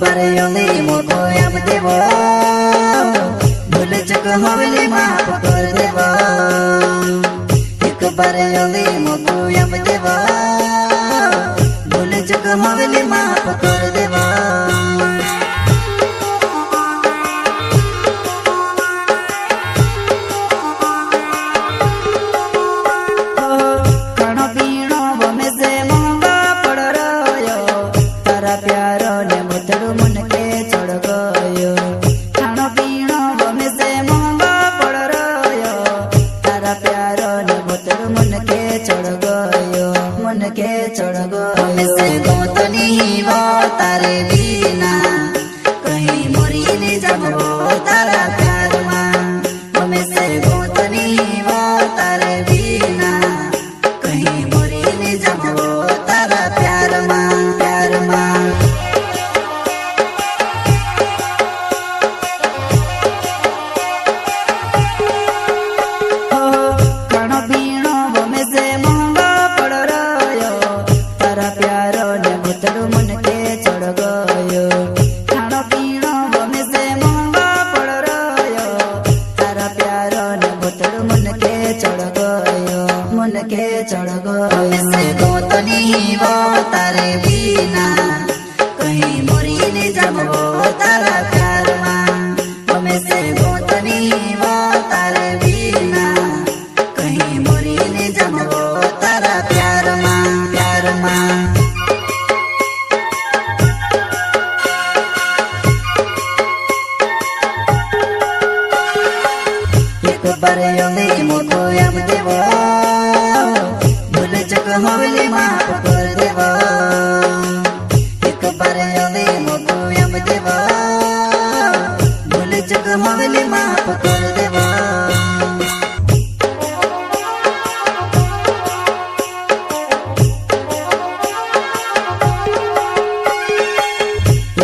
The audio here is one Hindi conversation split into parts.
बार योली मोको अब देवो भूल चुक होली माफ कर देवो एक बार योली मोको अब देवो भूल चुक होली माफ कर देवो चढ़ गो से गोतनी वो तारे बिना कहीं मोरी ने जबो तारा प्यार मां हमें से गोतनी वो तारे बिना कहीं मोरी ने जबो तारा प्यार मां चढ़ गो से गोतनी वो तारे बिना कहीं मोरी ने जबो तारा प्यार मां हमें से गोतनी वो तारे बिना कहीं मोरी ने जबो तारा प्यार मां एक बार योली मोको अब देवो होली माफ कर देवो एक बार योली मोको अब देवो भूल चुक होली माफ कर देवो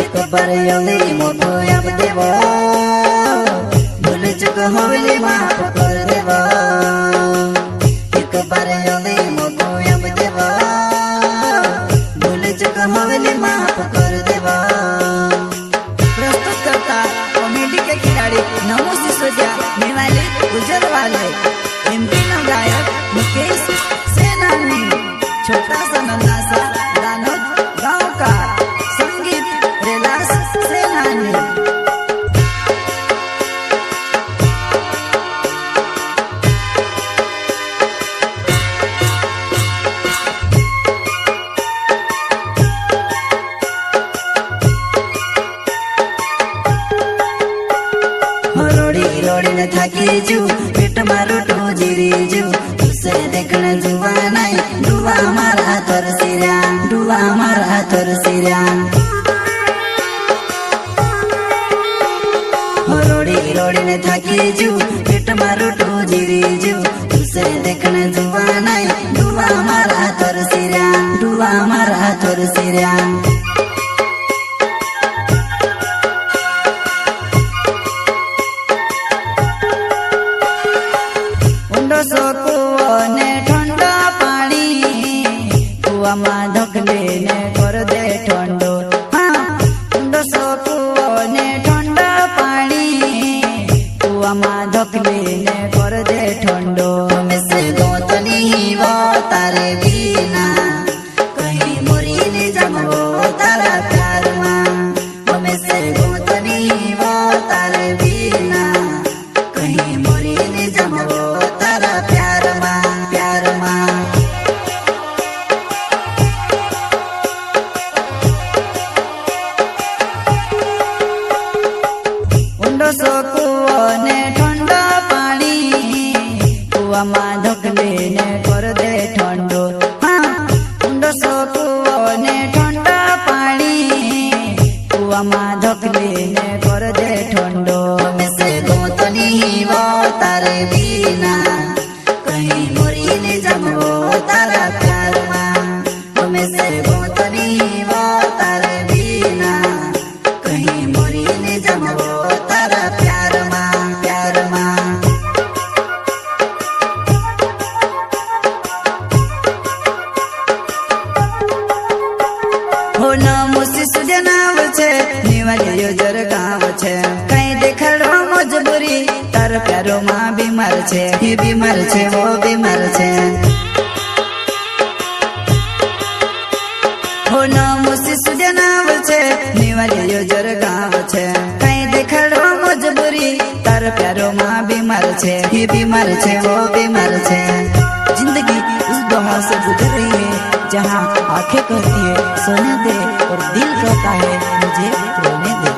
एक बार योली मोको अब देवो भूल चुक होली माफ कर देवो एक बार योली मोको होली माफ कर देवा प्रस्तुत करता कॉमेडी के खिलाड़ी नमो सिसोदिया निवाले गुजरवाले एमपी न गायक मुकेश सेनानी छोटा सा नन्हा सा दानोद गांव का संगीत रेलास सेनानी रोड़ी न थाकी जू पेट मारो तो जीरी जू तुसे देखने जुआ नहीं डुआ मारा तोर सिरा रोड़ी न थाकी जू पेट मारो तो जीरी जू तुसे देखने जुआ नहीं डुआ मारा तोर सिरा ने ठंडा पानी कुआ मां ढकले ने कर दे ठंडो हाँ ने ठंडा पानी कुआ मां ढकले ने कर दे ठंडो में से गोतनी वो तारे बिना कहीं मोरी ने जबो तारा प्यार मां हमें से गोतनी वो तारे बिना कहीं मोरी ने जबो तारा प्यार मां ने ठंडा पानी कुआ मां ढकले ने कर दे ठंडो हाँ ने ठंडा पानी कुआ मां ढकले ने कर दे ठंडो में से गोतनी वो तारे बिना कहीं मोरी ने जबो तारा प्यार मां हमें से गोतनी वो तारे बिना कहीं मोरी ने जबो तारा प्यार मां हो नमो सिसोदिया नाव छे। गाँव छे कहीं देखाड़ो मजबूरी तार प्यारो माँ बीमार छे ही बीमार छे वो बीमार छे हो नाम शिशु जनाव छे निवाली योजर गाँव छे कहीं देखाड़ो मजबूरी तार प्यारो माँ बीमार छे ही बीमार छे वो बीमार छे जिंदगी उस दौर से गुजर रही है जहाँ आंखें कहती है सोने दे और दिल कहता है मुझे रोने दे।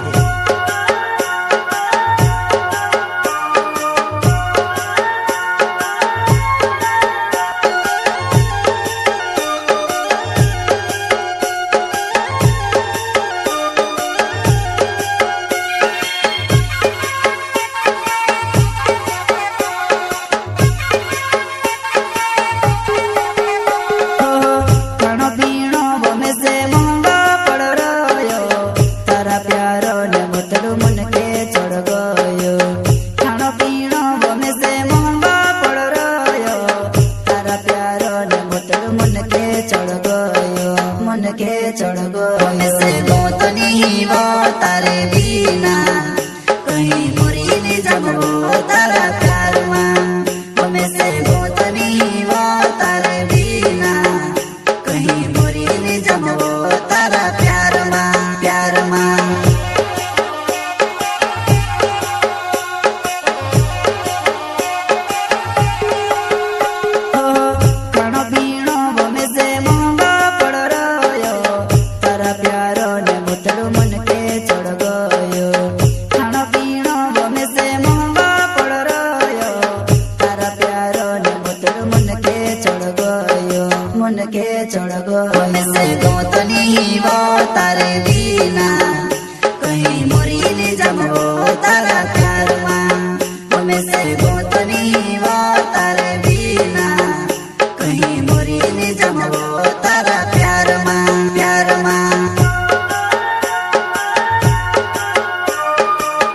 प्यारो ने मतलू मन के